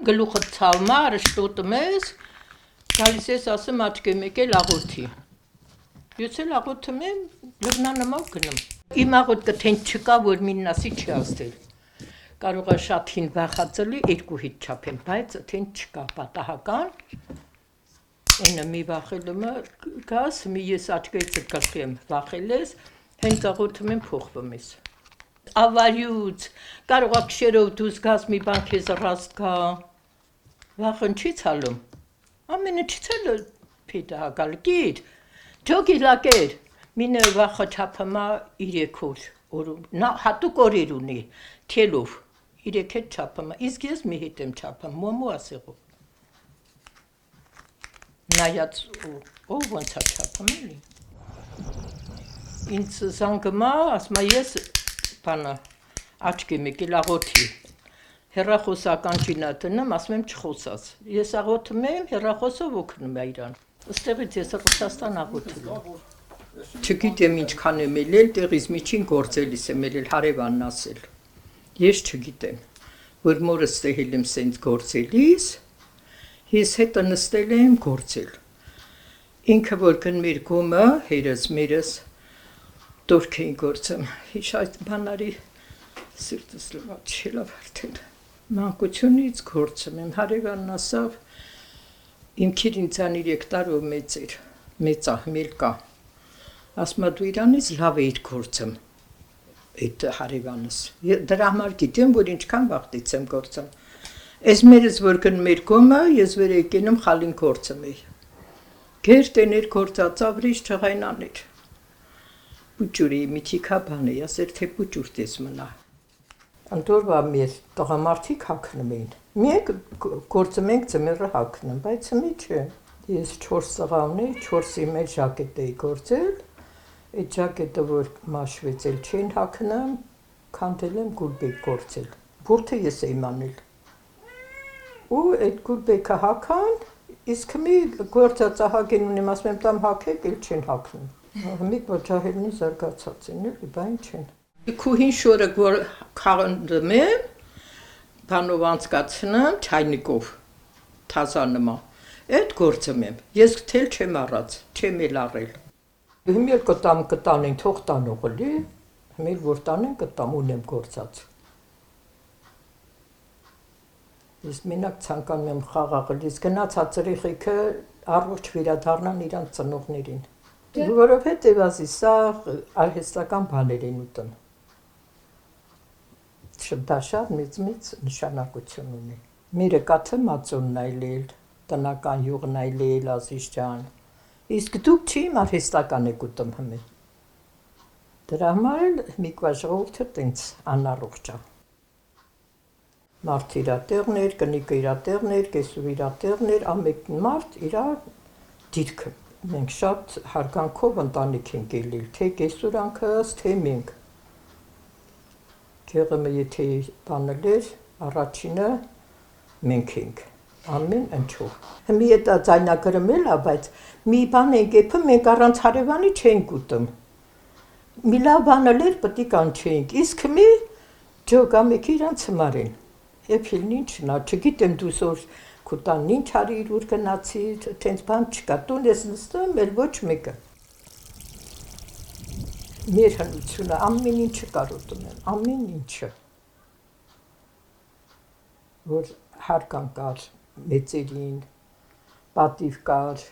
Գլուխը ցավմա, արշտոտում ես, գալիս ես ասում աչքեմ եկել աղոթի։ Ես էլ աղոթում եմ, լգնանման գնում։ Իմ աղոթքը թենց չկա, որ միննասի չի ասել։ Կարող է շատ հին վախածելի 2 հիտ չափեմ, բայց թենց չկա պատահական։ Այնը մի վախելումը գաս, մի ես աչքերիցդ կսխեմ վախել ես, հենց աղոթում եմ փոխվում ես։ Ավարյուց, կարող է քշերով դուրս գաս մի բան քեզ ռաստ գա։ Վախն չի ցալում։ Ամենը չի ցալը փիդա հակալ գիր։ Ջոգի լակեր։ Մինը վախը չափամա 3 օր։ Նա հատուկ օրեր ունի, թելով 3 հետ չափամա։ Իսկ ես մի հետ եմ չափամ, մոմու ասեղով։ Նայած ով ոնց է չափում էլի։ Ինձ զանգմա, ասմա ես բանը աչքեմ եկել աղոթի։ Հեռախոսական ճինա տնեմ, ասում եմ չխոսած։ Ես աղոթում եմ, հեռախոսով օգնում է իրան։ Այստեղից ես Ռուսաստան աղոթել եմ։ Չգիտեմ ինչքան եմ ելել, տեղից միջին գործելիս եմ ելել հարևանն ասել։ Ես չգիտեմ, որ մորս ստեղել եմ սենց գործելիս, ես հետը նստել եմ գործել։ Ինքը որ գնում էր գոմը, հերս մերս, դորք էին գործում, հիշ այդ բանարի սիրտս լվաց շելավ արդեն։ Մանկությունից գործում եմ, հարևանն ասավ, իմ քիրին 23 տարով մեծ էր, մեծա, մելկա, ասմա դու իրանից լավ էիր գործում, այդ հարևանս, դրա համար գիտեմ, որ ինչքան վաղտից եմ գործում, ես մերս որ գնում էր գոմը, ես վեր եկենում խալին գործում էի, գեր տեներ գործած ավրիշ չղայնաներ, Պուճուրի միթիկա բան է, ասեր թե պուճուր տես մնա։ Անտորվա մեր տղամարդիկ հակնում էին։ Մենք գործում ենք ծմերը հակնում, բայց մի չէ։ Ես 4 տղա ունեի, 4-ի մեջ ժակետ էի գործել, այդ ժակետը որ մաշվեց էլ չեն հակնում, քանդել եմ գուլբեկ գործել։ Բուրդը ես էի մանել։ Ու այդ գուլբեկը հական, իսկ մի գործած ահագեն ունեմ, ասում եմ տամ հակեք, էլ չեն հակնում։ Մեկ ոչահելնի զարգացած են, էլի, բայն չեն։ Քուհին շորը որ քաղնդում եմ, բանով անցկացնում, չայնիկով, թազանմա, այդ գործում եմ, ես թել չեմ առած, չեմ էլ առել։ Հիմել կտամ են, թող տանող էլի, հիմել որ տանեն կտամ, ունեմ գործած։ Ես մենակ ցանկանում եմ խաղաղել, ես գնացած երեխեքը առողջ վերադառնան իրանց ծնողներին։ Որովհետև ասի, սա արհեստական բաներ են ուտում։ Դա շատ մեծ նշանակություն ունի։ Մերը կաթը մածունն այլել, տնական յուղն այլել, Ազիզ ջան։ Իսկ դուք չի արհեստական եք ուտում հմե։ Դրա համար էլ միկվա ժողովուրդը տենց անառողջ է։ Մարդ իրա տեղներ, կնիկը իրա տեղներ, կեսու իրա տեղներ, ամեն մարդ իրա դիրքը։ Մենք շատ հարգանքով ընտանիք ենք ելել, թե կեսուրանքս, թե մենք։ Գեղը եթե բանել էր, առաջինը մենք ենք, ամեն ընչով։ Հիմի էտա ձայնագրմել է, բայց մի բան ենք եփում, մենք առանց հարևանի չենք ուտում։ Մի լավ բանել էր, պտի կանչեինք, իսկ մի ջոգամեքի իրանց հմարին։ Եփիլն ինչն է, չգիտեմ դուսոր Կուտան ինչ արիր, ուր գնացի, տենց բան չկա, տուն ես նստում, էլ ոչ մեկը։ Մեր հնությունը ամեն ինչը կարոտում եմ, ամեն ինչը, որ հարգան կար մեծերին, պատիվ կար,